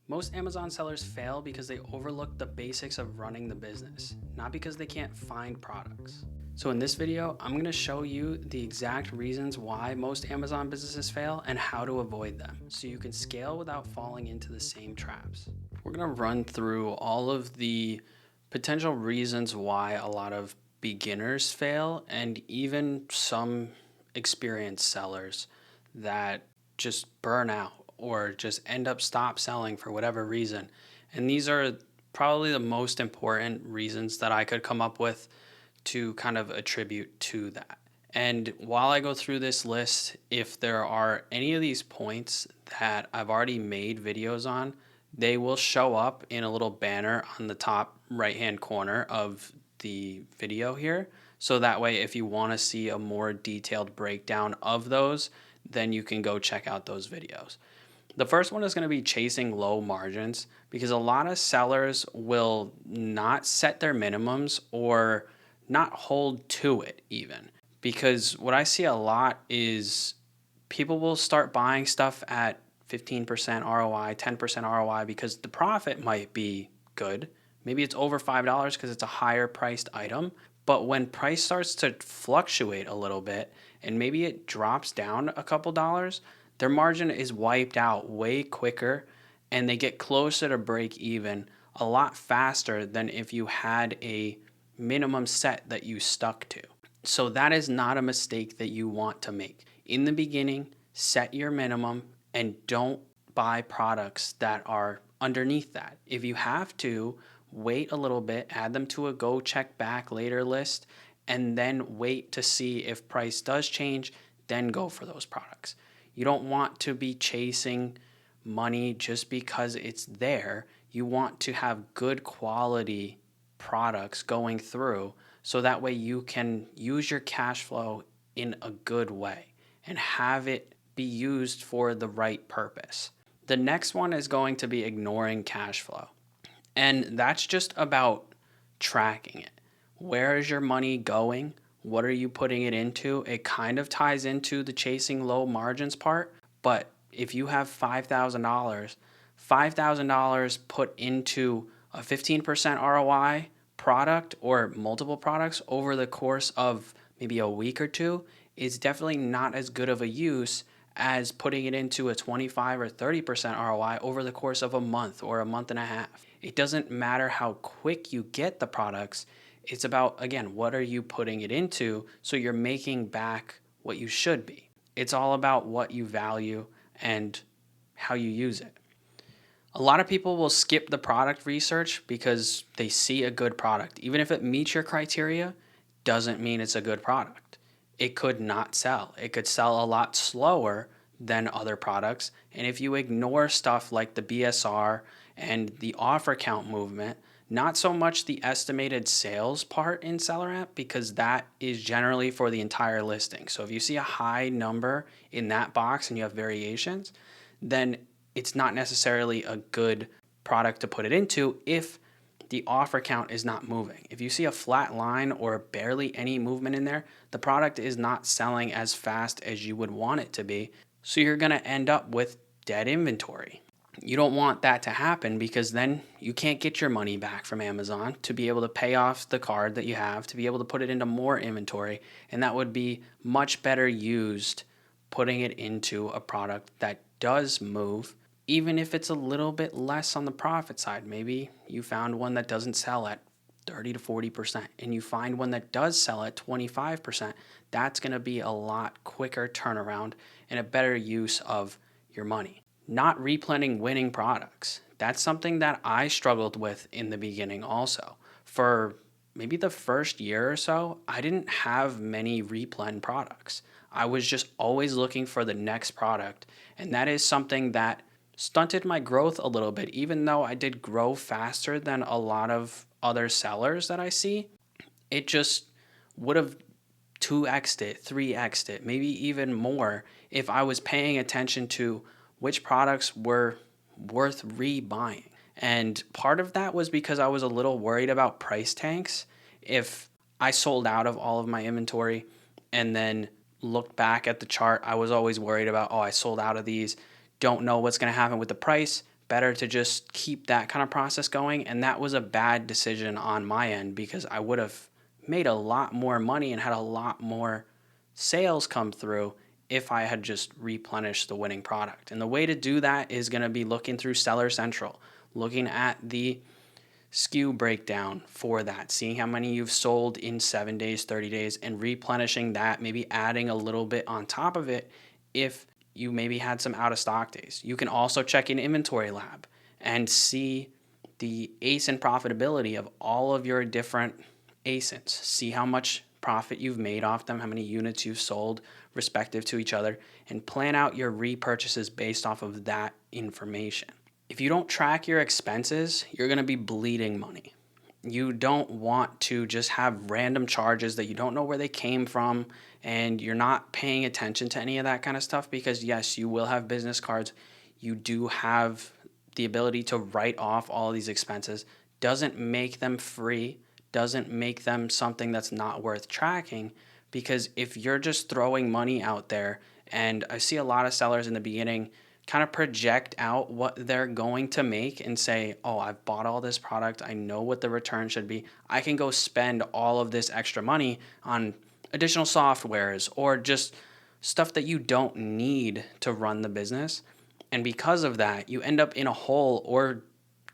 Most Amazon sellers fail because they overlook the basics of running the business, not because they can't find products. So in this video, I'm going to show you the exact reasons why most Amazon businesses fail and how to avoid them, so you can scale without falling into the same traps. We're going to run through all of the potential reasons why a lot of beginners fail and even some experienced sellers that just burn out or just end up stop selling for whatever reason. And these are probably the most important reasons that I could come up with to kind of attribute to that. And while I go through this list, if there are any of these points that I've already made videos on, they will show up in a little banner on the top right-hand corner of the video here. So that way, if you want to see a more detailed breakdown of those, then you can go check out those videos. The first one is going to be chasing low margins, because a lot of sellers will not set their minimums or not hold to it even. Because what I see a lot is people will start buying stuff at 15% ROI, 10% ROI because the profit might be good. Maybe it's over $5 because it's a higher priced item. But when price starts to fluctuate a little bit and maybe it drops down a couple dollars, their margin is wiped out way quicker and they get closer to break even a lot faster than if you had a minimum set that you stuck to. So that is not a mistake that you want to make. In the beginning, set your minimum and don't buy products that are underneath that. If you have to, wait a little bit, add them to a go check back later list, and then wait to see if price does change, then go for those products. You don't want to be chasing money just because it's there. You want to have good quality products going through so that way you can use your cash flow in a good way and have it be used for the right purpose. The next one is going to be ignoring cash flow. And that's just about tracking it. Where is your money going? What are you putting it into? It kind of ties into the chasing low margins part, but if you have $5,000 put into a 15% ROI product or multiple products over the course of maybe a week or two is definitely not as good of a use as putting it into a 25 or 30% ROI over the course of a month or a month and a half. It doesn't matter how quick you get the products. It's about, again, what are you putting it into so you're making back what you should be. It's all about what you value and how you use it. A lot of people will skip the product research because they see a good product. Even if it meets your criteria, doesn't mean it's a good product. It could not sell. It could sell a lot slower than other products. And if you ignore stuff like the BSR and the offer count movement, not so much the estimated sales part in Seller App, because that is generally for the entire listing. So if you see a high number in that box and you have variations, then it's not necessarily a good product to put it into if the offer count is not moving. If you see a flat line or barely any movement in there, the product is not selling as fast as you would want it to be. So you're going to end up with dead inventory. You don't want that to happen because then you can't get your money back from Amazon to be able to pay off the card that you have, to be able to put it into more inventory. And that would be much better used putting it into a product that does move, even if it's a little bit less on the profit side. Maybe you found one that doesn't sell at 30 to 40% and you find one that does sell at 25%. That's going to be a lot quicker turnaround and a better use of your money. Not replenning winning products. That's something that I struggled with in the beginning also. For maybe the first year or so, I didn't have many replen products. I was just always looking for the next product. And that is something that stunted my growth a little bit. Even though I did grow faster than a lot of other sellers that I see, it just would have 2x'd it, 3x'd it, maybe even more if I was paying attention to which products were worth rebuying. And part of that was because I was a little worried about price tanks. If I sold out of all of my inventory and then looked back at the chart, I was always worried about, oh, I sold out of these, don't know what's going to happen with the price. better to just keep that kind of process going. And that was a bad decision on my end because I would have made a lot more money and had a lot more sales come through if I had just replenished the winning product. And the way to do that is going to be looking through Seller Central, looking at the SKU breakdown for that, seeing how many you've sold in 7 days, 30 days, and replenishing that, maybe adding a little bit on top of it if you maybe had some out of stock days. You can also check in Inventory Lab and see the ASIN profitability of all of your different ASINs. See how much profit you've made off them, how many units you've sold respective to each other, and plan out your repurchases based off of that information. If you don't track your expenses, you're going to be bleeding money. You don't want to just have random charges that you don't know where they came from, and you're not paying attention to any of that kind of stuff, because yes, you will have business cards. You do have the ability to write off all of these expenses. Doesn't make them free, doesn't make them something that's not worth tracking, because if you're just throwing money out there, and I see a lot of sellers in the beginning kind of project out what they're going to make and say, oh, I've bought all this product, I know what the return should be, I can go spend all of this extra money on additional softwares or just stuff that you don't need to run the business. And because of that, you end up in a hole or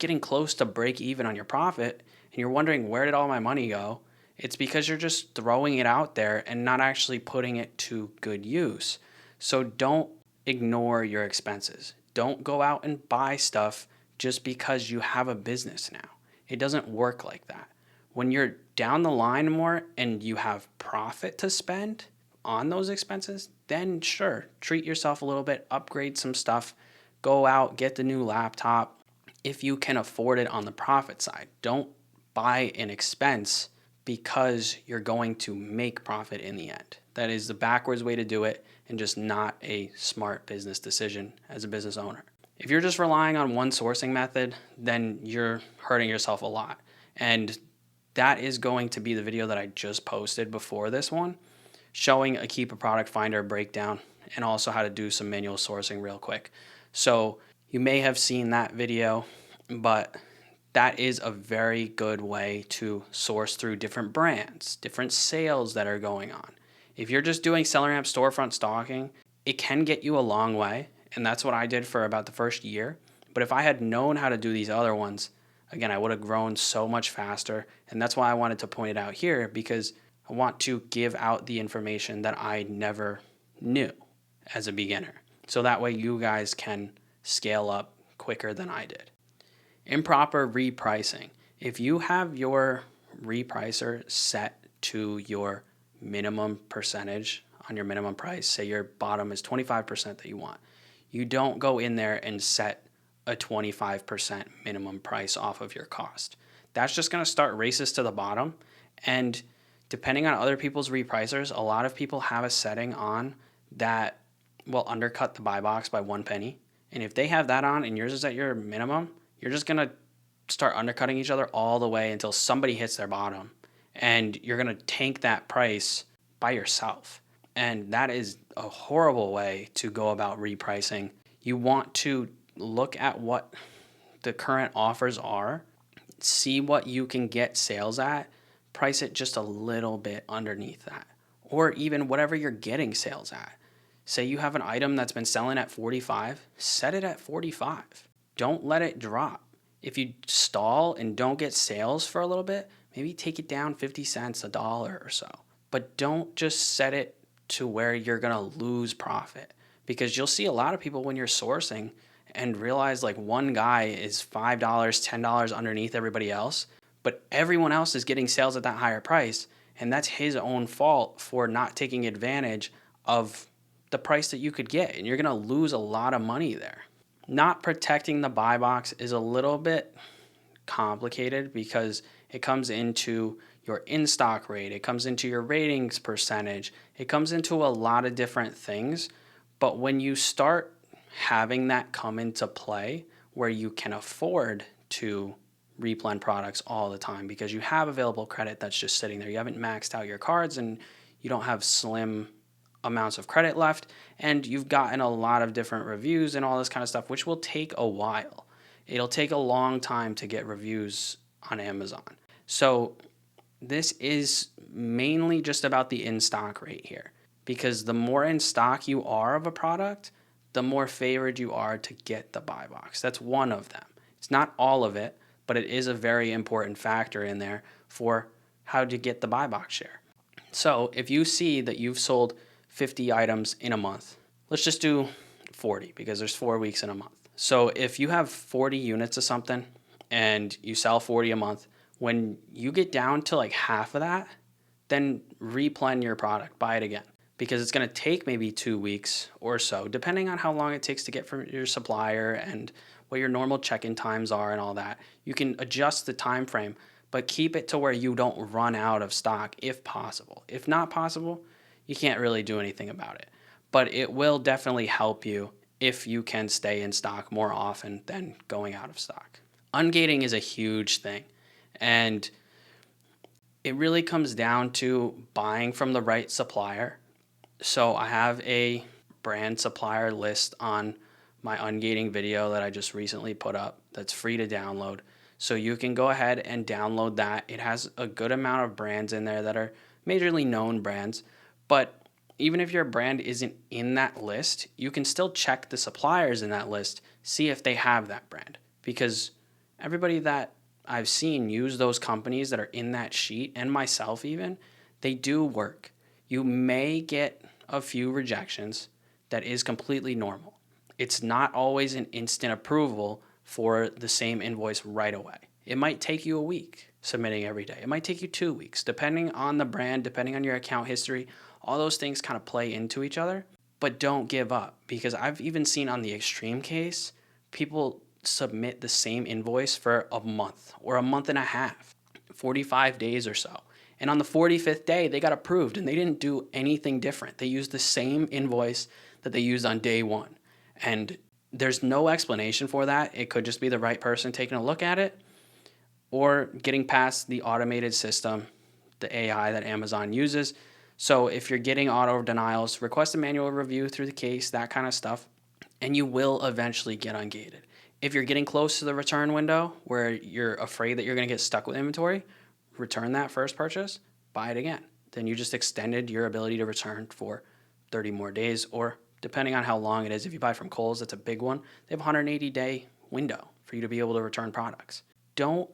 getting close to break even on your profit, and you're wondering, where did all my money go? It's because you're just throwing it out there and not actually putting it to good use. So don't ignore your expenses. Don't go out and buy stuff just because you have a business now. It doesn't work like that. When you're down the line more and you have profit to spend on those expenses, then sure, treat yourself a little bit, upgrade some stuff, go out, get the new laptop if you can afford it on the profit side. Don't buy an expense because you're going to make profit in the end. That is the backwards way to do it, and just not a smart business decision as a business owner. If you're just relying on one sourcing method, then you're hurting yourself a lot. And that is going to be the video that I just posted before this one, showing a Keep a Product Finder breakdown and also how to do some manual sourcing real quick. So you may have seen that video, but that is a very good way to source through different brands, different sales that are going on. If you're just doing SellerAmp storefront stalking, it can get you a long way, and that's what I did for about the first year. But if I had known how to do these other ones, again, I would have grown so much faster, and that's why I wanted to point it out here, because I want to give out the information that I never knew as a beginner. So that way you guys can scale up quicker than I did. Improper repricing. If you have your repricer set to your minimum percentage on your minimum price, say your bottom is 25% that you want, you don't go in there and set a 25% minimum price off of your cost. That's just going to start races to the bottom. And depending on other people's repricers, a lot of people have a setting on that will undercut the buy box by 1 penny. And if they have that on and yours is at your minimum, you're just going to start undercutting each other all the way until somebody hits their bottom. And you're going to tank that price by yourself. And that is a horrible way to go about repricing. You want to look at what the current offers are, see what you can get sales at, price it just a little bit underneath that, or even whatever you're getting sales at. Say you have an item that's been selling at 45, set it at 45. Don't let it drop. If you stall and don't get sales for a little bit, maybe take it down 50 cents, $1 or so. But don't just set it to where you're going to lose profit, because you'll see a lot of people when you're sourcing and realize like one guy is $5, $10 underneath everybody else, but everyone else is getting sales at that higher price. And that's his own fault for not taking advantage of the price that you could get. And you're going to lose a lot of money there. Not protecting the buy box is a little bit complicated because it comes into your in-stock rate, it comes into your ratings percentage, it comes into a lot of different things. But when you start having that come into play where you can afford to replen products all the time because you have available credit that's just sitting there, you haven't maxed out your cards and you don't have slim amounts of credit left, and you've gotten a lot of different reviews and all this kind of stuff, which will take a while. it'll take a long time to get reviews on Amazon. So this is mainly just about the in-stock rate here, because the more in stock you are of a product, the more favored you are to get the buy box. That's one of them. It's not all of it, but it is a very important factor in there for how to get the buy box share. So if you see that you've sold 50 items in a month, let's just do 40 because there's 4 weeks in a month. So if you have 40 units of something and you sell 40 a month, when you get down to like half of that, then replen your product, buy it again, because it's going to take maybe 2 weeks or so, depending on how long it takes to get from your supplier and what your normal check-in times are and all that. You can adjust the time frame, but keep it to where you don't run out of stock if possible. If not possible, you can't really do anything about it. But it will definitely help you if you can stay in stock more often than going out of stock. Ungating is a huge thing, and it really comes down to buying from the right supplier. So I have a brand supplier list on my Ungating video that I just recently put up that's free to download. So you can go ahead and download that. It has a good amount of brands in there that are majorly known brands, but even if your brand isn't in that list, you can still check the suppliers in that list, see if they have that brand, because everybody that I've seen use those companies that are in that sheet, and myself even, they do work. You may get a few rejections. That is completely normal. It's not always an instant approval for the same invoice right away. It might take you a week submitting every day. It might take you 2 weeks, depending on the brand, depending on your account history. All those things kind of play into each other, but don't give up, because I've even seen on the extreme case, people submit the same invoice for a month or a month and a half, 45 days or so. And on the 45th day, they got approved and they didn't do anything different. They used the same invoice that they used on day one. And there's no explanation for that. It could just be the right person taking a look at it or getting past the automated system, the AI that Amazon uses. So if you're getting auto denials, request a manual review through the case, that kind of stuff, and you will eventually get ungated. If you're getting close to the return window where you're afraid that you're going to get stuck with inventory, return that first purchase, buy it again. Then you just extended your ability to return for 30 more days, or depending on how long it is. If you buy from Kohl's, that's a big one. They have a 180-day window for you to be able to return products. Don't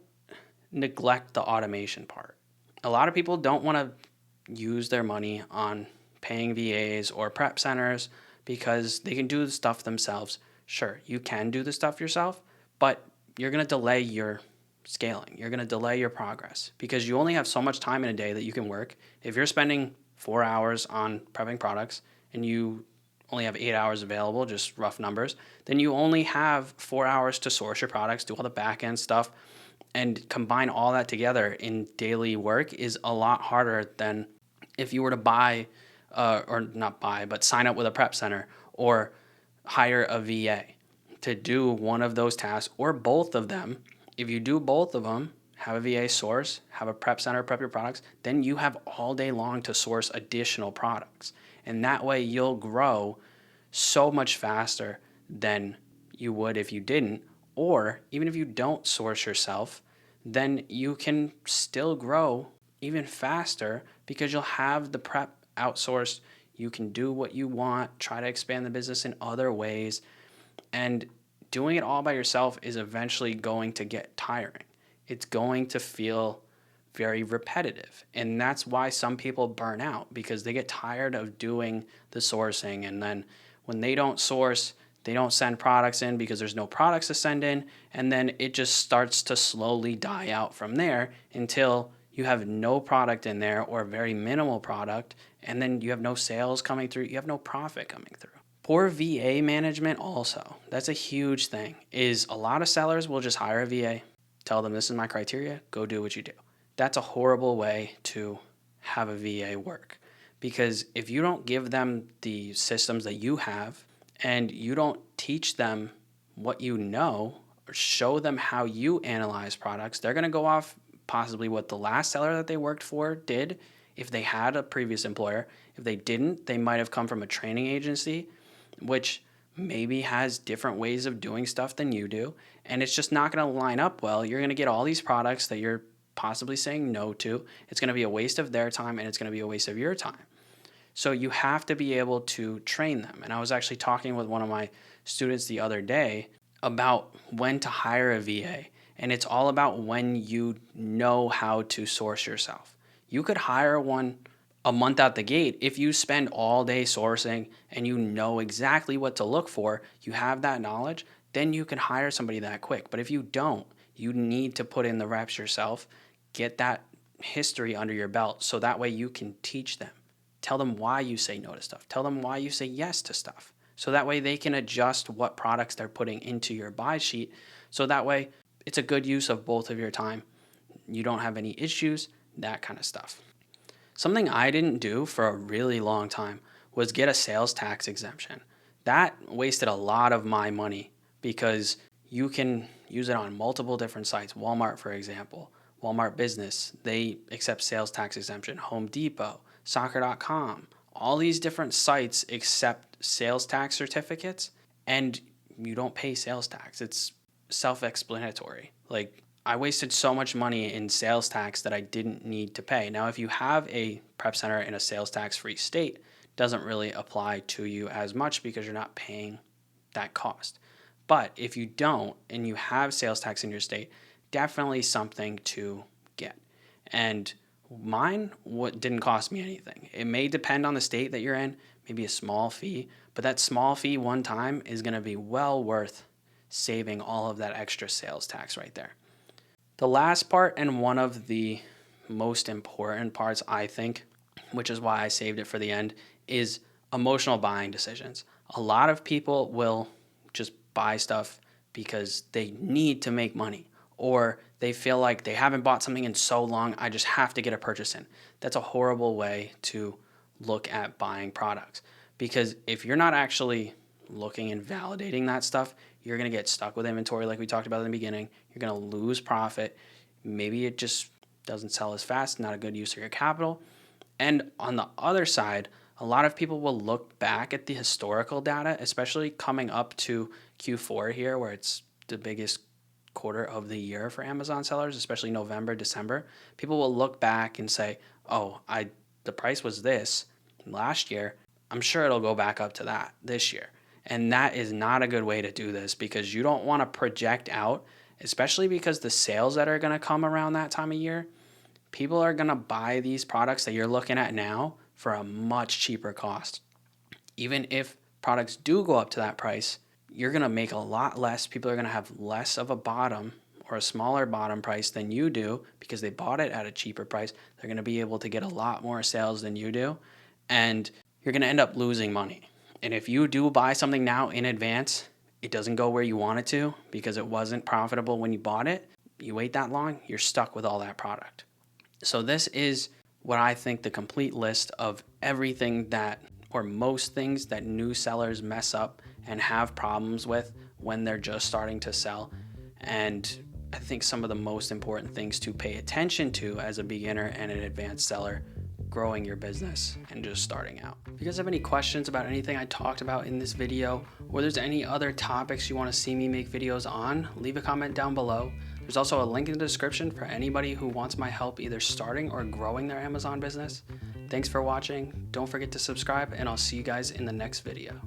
neglect the automation part. A lot of people don't want to use their money on paying VAs or prep centers because they can do the stuff themselves. Sure, you can do the stuff yourself, but you're going to delay your scaling. You're going to delay your progress because you only have so much time in a day that you can work. If you're spending 4 hours on prepping products and you only have 8 hours available, just rough numbers, then you only have 4 hours to source your products, do all the back end stuff, and combine all that together in daily work is a lot harder than if you were to buy, or not buy, but sign up with a prep center or hire a VA to do one of those tasks or both of them. If you do both of them, have a VA source, have a prep center prep your products, then you have all day long to source additional products. And that way you'll grow so much faster than you would if you didn't. Or even if you don't source yourself, then you can still grow even faster because you'll have the prep outsourced. You can do what you want, try to expand the business in other ways. And doing it all by yourself is eventually going to get tiring. It's going to feel very repetitive. And that's why some people burn out, because they get tired of doing the sourcing. And then when they don't source, they don't send products in because there's no products to send in. And then it just starts to slowly die out from there until you have no product in there or very minimal product. And then you have no sales coming through. You have no profit coming through. Poor VA management also, that's a huge thing, is a lot of sellers will just hire a VA, tell them this is my criteria, go do what you do. That's a horrible way to have a VA work, because if you don't give them the systems that you have and you don't teach them what you know or show them how you analyze products, they're going to go off possibly what the last seller that they worked for did if they had a previous employer. If they didn't, they might have come from a training agency which maybe has different ways of doing stuff than you do, and it's just not going to line up well. You're going to get all these products that you're possibly saying no to. It's going to be a waste of their time, and it's going to be a waste of your time. So you have to be able to train them. And I was actually talking with one of my students the other day about when to hire a VA. And it's all about when you know how to source yourself. You could hire one a month out the gate. If you spend all day sourcing and you know exactly what to look for, you have that knowledge, then you can hire somebody that quick. But if you don't, you need to put in the reps yourself, get that history under your belt, so that way you can teach them. Tell them why you say no to stuff. Tell them why you say yes to stuff. So that way they can adjust what products they're putting into your buy sheet. So that way it's a good use of both of your time. You don't have any issues, that kind of stuff. Something I didn't do for a really long time was get a sales tax exemption. That wasted a lot of my money because you can use it on multiple different sites. Walmart, for example, Walmart Business, they accept sales tax exemption. Home Depot, soccer.com, all these different sites accept sales tax certificates, and you don't pay sales tax. It's self-explanatory. Like, I wasted so much money in sales tax that I didn't need to pay. Now, if you have a prep center in a sales tax-free state, it doesn't really apply to you as much because you're not paying that cost. But if you don't and you have sales tax in your state, definitely something to get. And mine didn't cost me anything. It may depend on the state that you're in, maybe a small fee, but that small fee one time is going to be well worth saving all of that extra sales tax right there. The last part, and one of the most important parts, I think, which is why I saved it for the end, is emotional buying decisions. A lot of people will just buy stuff because they need to make money, or they feel like they haven't bought something in so long, I just have to get a purchase in. That's a horrible way to look at buying products, because if you're not actually looking and validating that stuff, you're going to get stuck with inventory like we talked about in the beginning. You're going to lose profit. Maybe it just doesn't sell as fast, not a good use of your capital. And on the other side, a lot of people will look back at the historical data, especially coming up to Q4 here, where it's the biggest quarter of the year for Amazon sellers, especially November, December. People will look back and say, oh, the price was this last year. I'm sure it'll go back up to that this year. And that is not a good way to do this, because you don't want to project out, especially because the sales that are going to come around that time of year, people are going to buy these products that you're looking at now for a much cheaper cost. Even if products do go up to that price, you're going to make a lot less. People are going to have less of a bottom or a smaller bottom price than you do because they bought it at a cheaper price. They're going to be able to get a lot more sales than you do, and you're going to end up losing money. And if you do buy something now in advance, it doesn't go where you want it to because it wasn't profitable when you bought it. You wait that long, you're stuck with all that product. So this is what I think the complete list of everything that, or most things that new sellers mess up and have problems with when they're just starting to sell. And I think some of the most important things to pay attention to as a beginner and an advanced seller growing your business and just starting out. If you guys have any questions about anything I talked about in this video, or there's any other topics you want to see me make videos on, leave a comment down below. There's also a link in the description for anybody who wants my help either starting or growing their Amazon business. Thanks for watching. Don't forget to subscribe, and I'll see you guys in the next video.